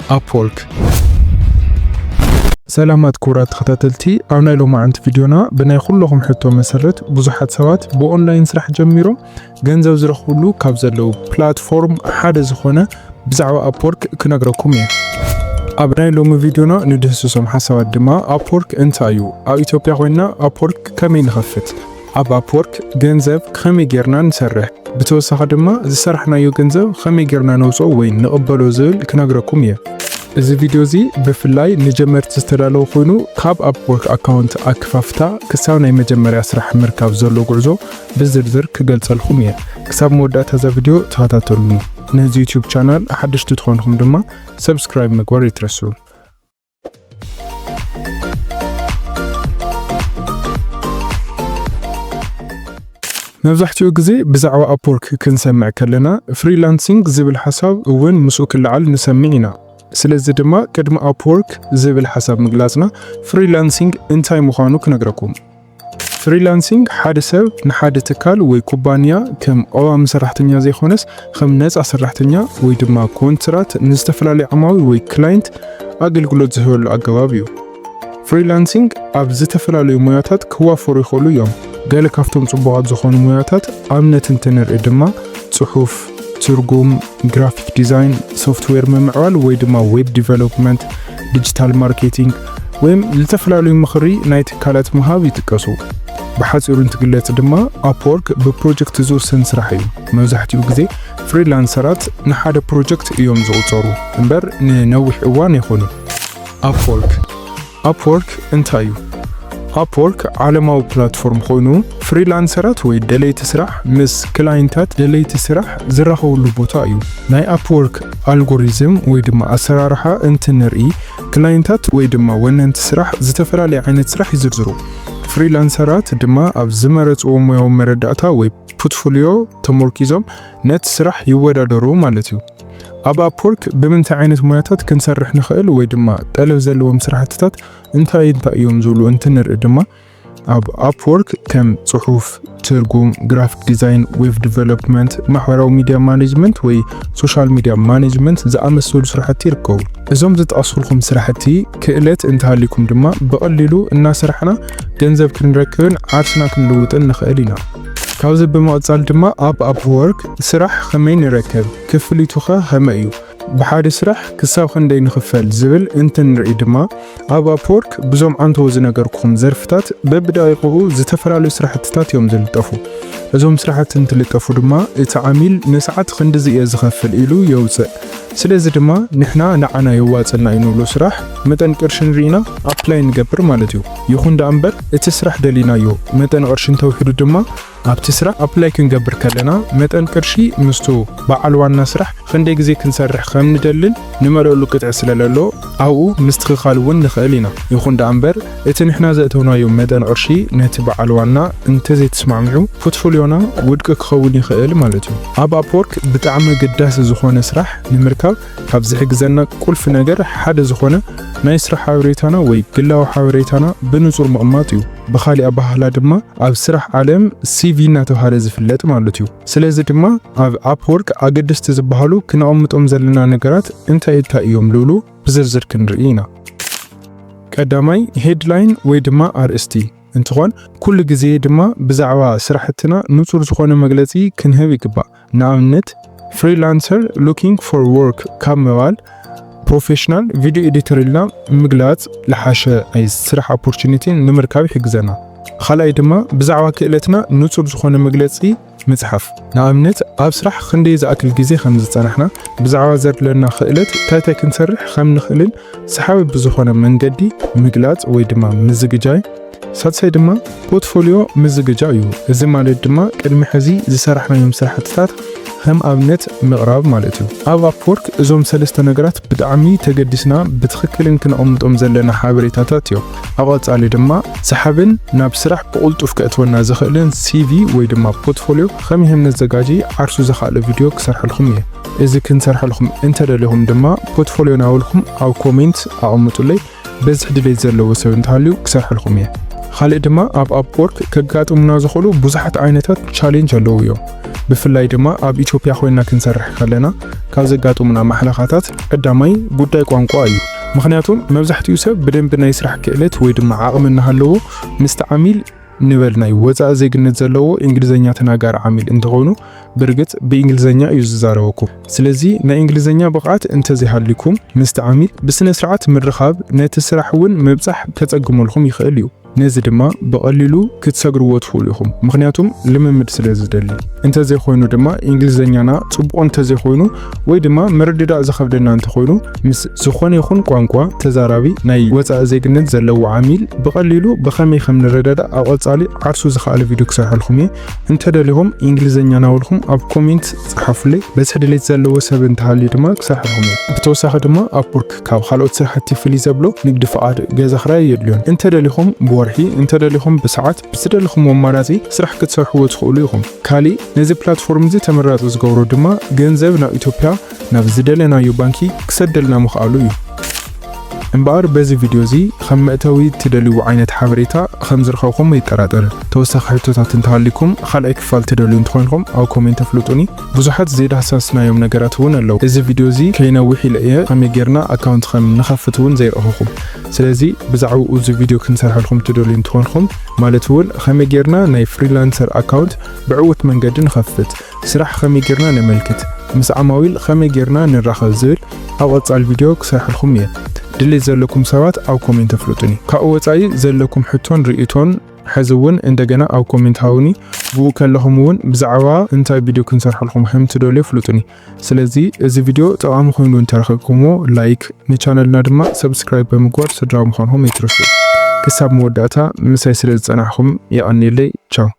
Upwork. سلامات كورات خطاتلتي أنا لو ما عند فيديونا بناي كلهم حتى مسرت بزحات سوات بأونلاين سرح جميرو جنزو زرخولو كابزلو بلاتفورم حدا زخونة بزعوا Upwork كنقرأكم إياه. أبناي لو فيديونا ندهسوسهم حسوات دما Upwork انتايو أو إثيوبيا وينا Upwork كمين خفت أب Upwork جنزب خمي جيرنا نسرح بتوسخ دما زسرحنا يو جنزب خمي جيرنا نوصو وين نقبلو زل كنقرأكم إياه. እዚ ቪዲዮ እዚ ብፍላይ ንጀመርቲ ዝተዳለወ ኮይኑ ካብ Upwork ኣካውንት ኣክፋፍታ ክሳብ ናይ መጀመርያ ስራሕ ምርካብ ዘሎ ጉዕዞ ብዝርዝር ክገልጸልኩም እየ። ክሳብ መወዳእታ እዚ ቪድዮ ተኸታተሉኒ። ነዚ ዩቲዩብ ቻናል ሓድሽቲ ትኾንኩም ድማ ሰብስክራይብ ምግባር ይትረሱ። መብዛሕትኡ ግዜ ብዛዕባ Upwork ክንሰምዕ ከለና ፍሪላንሲንግ ዝብል ሓሳብ እውን ምስኡ ክለዓል ንሰምዕ ኢና። ስለዚህ ድማ ቅድመ Upwork ዝብል ሓሳብ ምግላጽና ፍሪላንሲንግ እንታይ ምዃኑ ክነግረኩም። ፍሪላንሲንግ ሓደ ሰብ ንሓደ ትካል ወይ ኩባንያ ከም ቀዋሚ ሰራሕተኛ ዘይኾነስ ከም ነፃ ሰራሕተኛ ወይ ድማ ኮንትራት ንዝተፈላለዩ ዓማዊል ወይ ክላይንት ኣገልግሎት ዝህበሉ ኣገባብ እዩ። ፍሪላንሲንግ ኣብ ዝተፈላለዩ ሞያታት ክዋፈሩ ይኽእሉ እዮም። ገለ ካብቶም ጽቡቓት ዝኾኑ ሞያታት ኣብነት እንትንርኢ ድማ ጽሑፍ፣ ትርጉም፣ ግራፊክ ዲዛይን፣ ሶፍትዌር ምምዕባል ወይ ድማ ዌብ ዲቨሎፕመንት፣ ዲጂታል ማርኬቲንግ ወይም ዝተፈላለዩ ምኽሪ ናይ ትካላት ምሃብ ይጥቀሱ። ብሓፂሩ እንትግለጽ ድማ Upwork ብፕሮጀክት ዝውሰን ስራሕ እዩ። መብዛሕትኡ ግዜ ፍሪላንሰራት ንሓደ ፕሮጀክት እዮም ዝቑፀሩ እምበር ንነዊሕ እዋን ይኾኑ። Upwork እንታይ እዩ? Upwork ዓለማዊ ፕላትፎርም ኮይኑ ፍሪላንሰራት ወይ ደለይቲ ስራሕ ምስ ክላይንታት ደለይቲ ስራሕ ዝራኸብሉ ቦታ እዩ። ናይ Upwork ኣልጎሪዝም ወይ ድማ ኣሰራርሓ እንትንርኢ ክላይንታት ወይ ድማ ወነንቲ ስራሕ ዝተፈላለዩ ዓይነት ስራሕ ይዝርዝሩ። ፍሪላንሰራት ድማ ኣብ ዝመረጽዎ ሞያዊ መረዳእታ ወይ ፖርትፎሊዮ ተመርኪዞም ነቲ ስራሕ ይወዳደሩ ማለት እዩ። ኣብ Upwork ብምንታይ ዓይነት ሞያታት ክንሰርሕ ንኽእል ወይ ድማ ጠለብ ዘለዎም ስራሕትታት እንታይ እዮም ዝብሉ እንትንርኢ ድማ ኣብ Upwork ከም ጽሑፍ፣ ትርጉም፣ ግራፊክ ዲዛይን፣ ዌብ ዲቨሎፕመንት፣ ማሕበራዊ ሚድያ ማኔጅመንት ወይ ሶሻል ሚድያ ማኔጅመንት ዝኣመሰሉ ስራሕቲ ይርከቡ። እዞም ዝጠቕሱልኩም ስራሕቲ ክእለት እንተሃሊኩም ድማ ብቐሊሉ እናስራሕና ገንዘብ ክንረክብን ዓርስና ክንልውጥን ንኽእል ኢና። ካብዚ ብምቕጻል ድማ ኣብ Upwork ስራሕ ከመይ ንረክብ ክፍሊቱኸ ከመይ እዩ ብሓደ ስራሕ ክሳብ ክንደይ ንኽፈል ዝብል እንትንርኢ ድማ ኣብ Upwork ብዞም ዓንተው ዝነገርኩም ዘርፍታት በብዳቂቑ ዝተፈላለዩ ስራሕትታት እዮም ዝልጠፉ። እዞም ስራሕቲ እንትልጠፉ ድማ እቲ ዓሚል ንሰዓት ክንድዚ እየ ዝኸፍል ኢሉ የውፅእ። ስለዚ ድማ ንሕና ንዓና የዋፅልና ኢንብሎ ስራሕ መጠን ቅርሺ ንሪኢና ኣፕላይ ንገብር ማለት እዩ። ይኹን ዳ እምበር እቲ ስራሕ ደሊናዮ መጠን ቅርሺ እንተውሒዱ ድማ ኣብቲ ስራሕ ኣፕላይ ክንገብር ከለና መጠን ቅርሺ ምስቱ በዓል ዋና ስራሕ ክንደይ ግዜ ክንሰርሕ ከም ንደልን ንመለሉ ቅጥዒ ስለለሎ ኣብኡ ምስትኽኻል እውን ንኽእል ኢና። ይኹን ዳ እምበር እቲ ንሕና ዘእተውናዮ መጠን ቅርሺ ነቲ በዓል ዋና እንተዘይተስማዕምዑ ፖርትፎሊዮና ውድቂ ክኸውን ይኽእል ማለት እዩ። ኣብ Upwork ብጣዕሚ ግዳሲ ዝኾነ ስራሕ ንምርካብ ካብ ዝሕግዘና ቁልፊ ነገር ሓደ ዝኾነ ናይ ስራሕ ሓበሬታና ወይ ግላዊ ሓበሬታና ብንጹር ምቕማጥ እዩ። ብኻሊእ ኣባህላ ድማ ኣብ ስራሕ ዓለም CV እናተባህለ ዝፍለጥ ማለት እዩ። ስለዚ ድማ ኣብ Upwork ኣገደስቲ ዝበሃሉ ክነቐምጦም ዘለና ነገራት እንታይ እዮም ልብሉ ብዝርዝር ክንርኢ ኢና። ቀዳማይ ሄድላይን ወይ ድማ ኣርእስቲ እንትኾን ኩሉ ግዜ ድማ ብዛዕባ ስራሕትና ንጹር ዝኾነ መግለጺ ክንህብ ይግባእ። ንኣብነት ፍሪላንሰር ሉኪንግ ፎር ወርክ ካብ ምባል ፕሮፌሽናል ቪዲዮ ኤዲተር ኢልና ምግላጽ ዝሓሸ ናይ ስራሕ ኦፖርቹኒቲ ንምርካብ ይሕግዘና። ካልኣይ ድማ ብዛዕባ ክእለትና ንጹር ዝኾነ መግለጺ ምጽሓፍ። ንኣብነት ኣብ ስራሕ ክንደይ ዝኣክል ግዜ ከም ዝጸናሕና ብዛዕባ ዘድለና ክእለት እንታይ ክንሰርሕ ከም ንኽእልን ሰሓቢ ብዝኾነ መንገዲ ምግላጽ ወይ ድማ ምዝግጃይ። ሳልሳይ ድማ ፖርትፎሊዮ ምዝግጃ እዩ። እዚ ማለት ድማ ቅድሚ ሕዚ ዝሰራሕናዮም ስራሕትታት ከም ኣብነት ምቕራብ ማለት እዩ። ኣብ Upwork እዞም ሰለስተ ነገራት ብጣዕሚ ተገዲስና ብትኽክልን ክንቐምጦም ዘለና ሓበሬታታት እዮም። ኣብ ቀጻሊ ድማ ሰሓብን ናብ ስራሕ ብቕልጡፍ ከእትወና ዝኽእልን CV ወይ ድማ ፖርትፎሊዮ ከመይ ነዘጋጂ ዓርሱ ዝኽኣለ ቪድዮ ክሰርሐልኩም እየ። እዚ ክንሰርሐልኩም እንተደለኹም ድማ ፖርትፎሊዮ ናውልኩም ኣብ ኮሜንት ኣቕምጡለይ። በዝሕ ድሌት ዘለዎ ሰብ እንተሃልዩ ክሰርሐልኩም እየ። ካልእ ድማ ኣብ Upwork ከጋጥሙና ዝኽእሉ ብዙሓት ዓይነታት ቻሌንጅ ኣለዉ እዮም። ብፍላይ ድማ ኣብ ኢትዮጵያ ኮይና ክንሰርሕ ከለና ካብ ዘጋጥሙና ማሕለኻታት ቀዳማይ ጉዳይ ቋንቋ እዩ። ምክንያቱም መብዛሕትኡ ሰብ ብደንብ ናይ ስራሕ ክእለት ወይ ድማ ዓቕሚ እናሃለዎ ምስቲ ዓሚል ንበል ናይ ወፃኢ ዜግነት ዘለዎ እንግሊዘኛ ተናጋሪ ዓሚል እንትኾኑ ብርግጽ ብእንግሊዘኛ እዩ ዝዛረበኩም። ስለዚ ናይ እንግሊዘኛ ብቕዓት እንተዘይሃልኩም ምስቲ ዓሚል ብስነ ስርዓት ምርኻብ ነቲ ስራሕ እውን ምብጻሕ ከጸግመልኩም ይኽእል እዩ። ነዚ ድማ በቀሊሉ ክትሰግርዎ ትኽእሉ ኢኹም ምክንያቱም ልምምድ ስለ ዝደሊ። እንተዘይኮይኑ ድማ እንግሊዘኛና ጽቡቕ እንተዘይኮይኑ ወይ ድማ መረዳዳእ ዝኸብደና እንተኮይኑ ምስ ዝኾነ ይኹን ቋንቋ ተዛራቢ ናይ ወፃኢ ዜግነት ዘለዎ ዓሚል በቀሊሉ ብኸመይ ከም ንረዳዳእ ኣብ ቀጻሊ ዓርሱ ዝኽኣለ ቪድዮ ክሰርሐልኩም እየ። እንተደሊኹም እንግሊዘኛ ናውልኩም ኣብ ኮሜንት ጽሓፉለይ። በዚ ድሌት ዘለዎ ሰብ እንተሃልዩ ድማ ክሰርሐልኩም እየ። ብተወሳኺ ድማ ኣፕወርክ ካብ ካልኦት ስራሕቲ ፍልይ ዘብሎ ንግዲ ፍቓድ ገዛ ክራይ የድልዮን። እንተደሊኹም እንተደሊኹም ብሰዓት ብዝደለኹም ኣማራጺ ስራሕ ክትሰርሕዎ ትኽእሉ ኢኹም። ካሊእ ነዚ ፕላትፎርም እዚ ተመራጺ ዝገብሮ ድማ ገንዘብ ናብ ኢትዮጵያ ናብ ዝደለናዮ ባንኪ ክሰደልና ምኽኣሉ እዩ። እምበኣር በዚ ቪድዮ እዚ ከም መእተዊ ትደልዩ ዓይነት ሓበሬታ ከም ዝረኸብኩም ይጠራጠር። ተወሳኺ ሕቶታት እንተሃሊኩም ካልኣይ ክፋል ትደልዩ እንትኮንኩም ኣብ ኮሜንት ኣፍልጡኒ። ብዙሓት ዘይዳሰስናዮም ነገራት እውን ኣለዉ። እዚ ቪድዮ እዚ ከይነዊሕ ኢለ እየ ከመይ ጌርና ኣካውንት ከም ንኸፍት እውን ዘይረኸብኩም። ስለዚ ብዛዕባኡ እዚ ቪድዮ ክንሰርሐልኩም ትደልዩ እንትኮንኩም ማለት እውን ከመይ ጌርና ናይ ፍሪላንሰር ኣካውንት ብዕውት መንገዲ ንኸፍት፣ ስራሕ ከመይ ጌርና ነመልክት፣ ምስ ዓማዊል ከመይ ጌርና ንራኸብ ዝብል ኣብ ቀጻሊ ቪድዮ ክሰርሐልኩም እየ። ድሌት ዘለኩም ሰባት ኣብ ኮሜንት ኣፍልጡኒ። ካብኡ ወጻኢ ዘለኩም ሕቶን ርእቶን ሕዚ እውን እንደገና ኣብ ኮሜንት ሃውኒ። ብኡ ከለኹም እውን ብዛዕባ እንታይ ቪድዮ ክንሰርሐልኩም ከም ትደልዩ ኣፍልጡኒ። ስለዚ እዚ ቪድዮ ጠቓሚ ኮይኑ እንተረኸብኩምዎ ላይክ፣ ንቻነልና ድማ ሰብስክራይብ ብምግባር ስድራዊ ምዃንኩም ኣይትረሱ። ክሳብ መወዳእታ ምሳይ ስለ ዝጸናሕኩም የቐኒለይ። ቻው።